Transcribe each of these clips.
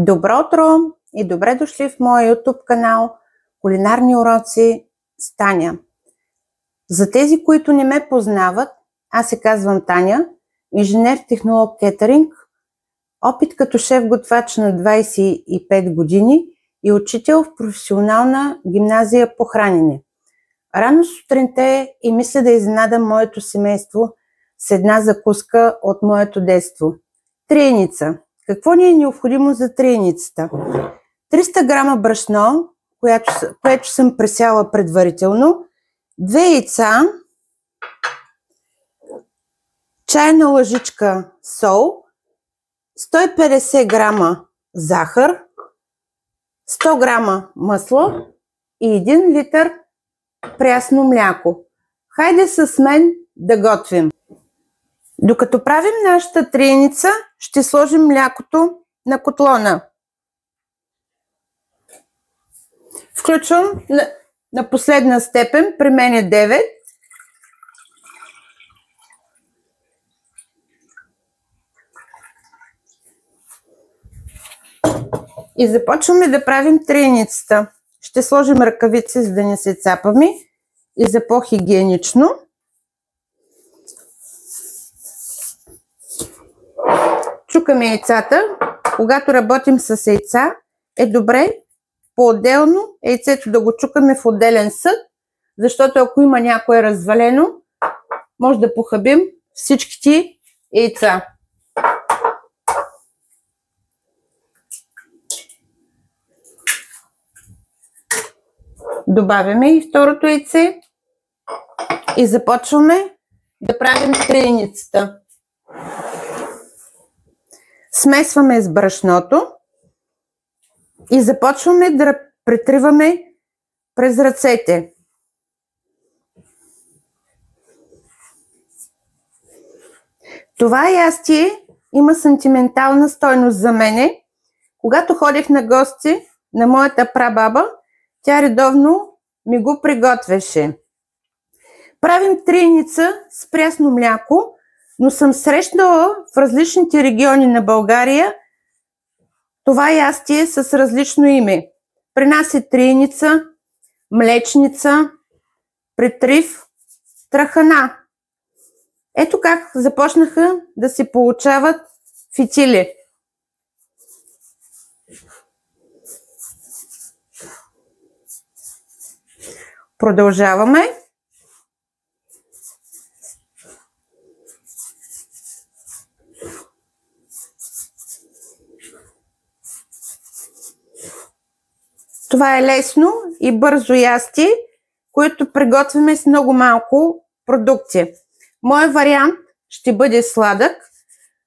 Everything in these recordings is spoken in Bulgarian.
Добро утро и добре дошли в моя YouTube канал Кулинарни уроци с Таня. За тези, които не ме познават, аз се казвам Таня, инженер-технолог кетъринг, опит като шеф-готвач на 25 години и учител в професионална гимназия по хранене. Рано сутринта и мисля да изненадам моето семейство с една закуска от моето детство. Триеница. Какво ни е необходимо за трийницата? 300 грама брашно, което съм пресяла предварително, 2 яйца, чайна лъжичка сол, 150 грама захар, 100 грама масло и 1 литър прясно мляко. Хайде с мен да готвим. Докато правим нашата триеница, ще сложим млякото на котлона. Включвам на последна степен, при мен е 9. И започваме да правим триеницата. Ще сложим ръкавици, за да не се цапаме и за по-хигиенично. Чукаме яйцата. Когато работим с яйца, е добре по-отделно яйцето да го чукаме в отделен съд, защото ако има някое развалено, може да похабим всичките яйца. Добавяме и второто яйце и започваме да правим трийницата. Смесваме с брашното и започваме да претриваме през ръцете. Това ястие има сантиментална стойност за мене. Когато ходех на гости на моята прабаба, тя редовно ми го приготвяше. Правим триеница с прясно мляко, но съм срещнала в различните региони на България това ястие с различно име. При нас е триеница, млечница, претрив, трахана. Ето как започнаха да се получават фитили. Продължаваме. Това е лесно и бързо ястие, което приготвяме с много малко продукти. Моят вариант ще бъде сладък,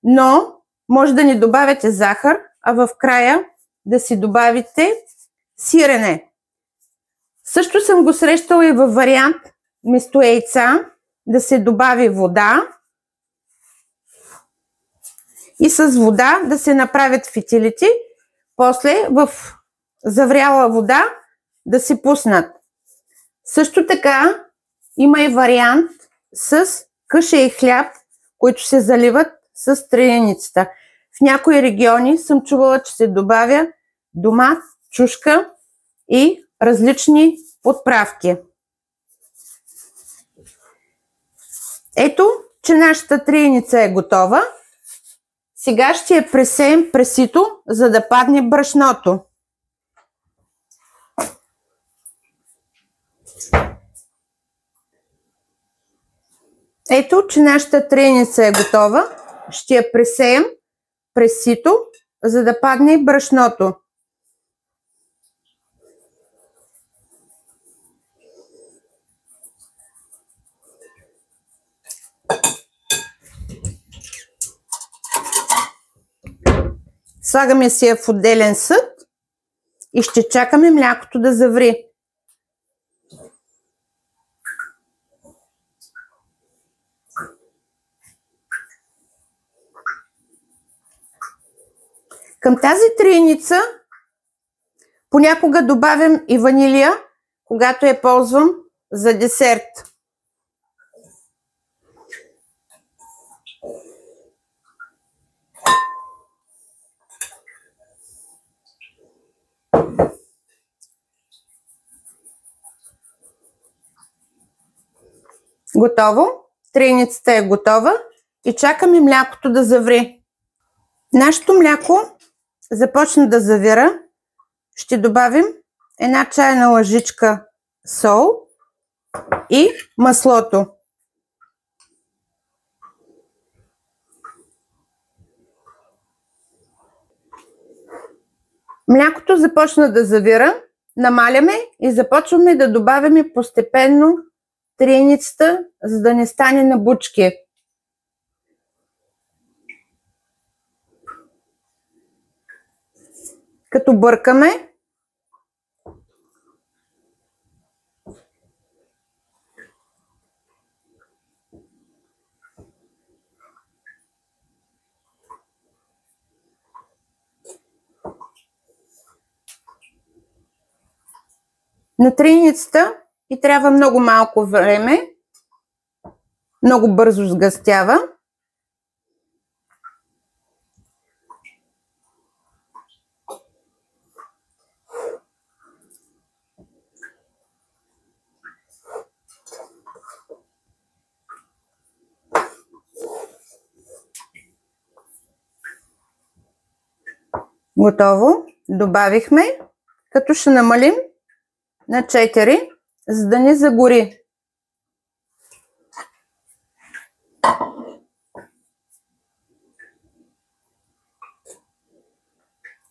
но може да не добавяте захар, а в края да си добавите сирене. Също съм го срещала и във вариант вместо яйца да се добави вода и с вода да се направят фитилите, после в завряла вода да се пуснат. Също така има и вариант с къша и хляб, които се заливат с триеницата. В някои региони съм чувала, че се добавя домат, чушка и различни подправки. Ето, че нашата триеница е готова. Сега ще я пресеем през сито, за да падне брашното. Ето, че нашата триеница е готова. Ще я пресеем през сито, за да падне брашното. Слагаме си я в отделен съд и ще чакаме млякото да заври. Към тази триеница понякога добавям и ванилия, когато я ползвам за десерт. Готово. Трейницата е готова и чакаме млякото да заври. Нашето мляко започна да завира. Ще добавим една чайна лъжичка сол и маслото. Млякото започна да завира. Намаляме и започваме да добавяме постепенно трейницата, за да не стане на бучки. Като бъркаме, на трейницата и трябва много малко време, много бързо сгъстява. Готово. Добавихме, като ще намалим на 4, за да не загори.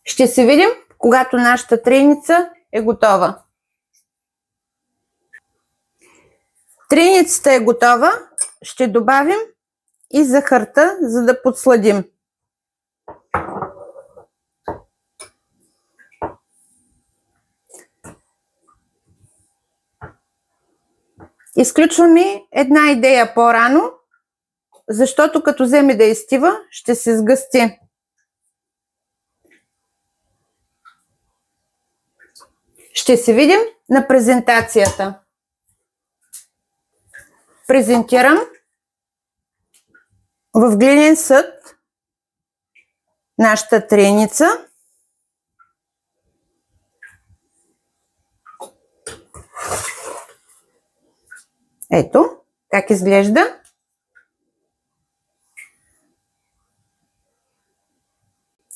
Ще се видим, когато нашата трейница е готова. Трейницата е готова. Ще добавим и захарта, за да подсладим. Изключваме една идея по-рано, защото като вземе да изстива, ще се сгъсти. Ще се видим на презентацията. Презентирам в глинен съд нашата трейница. Ето как изглежда.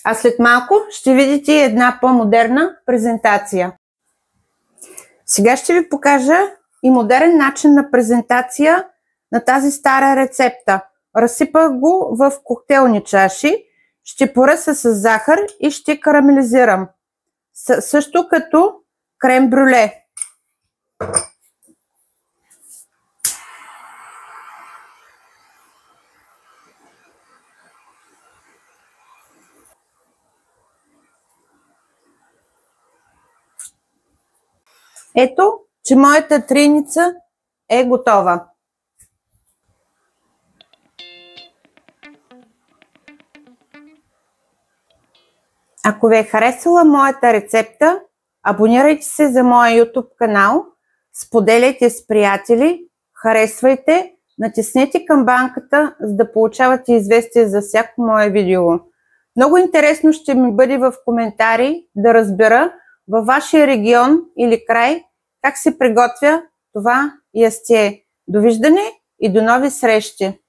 А след малко ще видите една по-модерна презентация. Сега ще ви покажа и модерен начин на презентация на тази стара рецепта. Разсипах го в коктейлни чаши, ще поръса с захар и ще карамелизирам. Също като крем брюле. Ето, че моята трейница е готова. Ако ви е харесала моята рецепта, абонирайте се за моя YouTube канал, споделяйте с приятели, харесвайте, натиснете камбанката, за да получавате известия за всяко мое видео. Много интересно ще ми бъде в коментари да разбера във вашия регион или край как се приготвя това ястие. Довиждане и до нови срещи!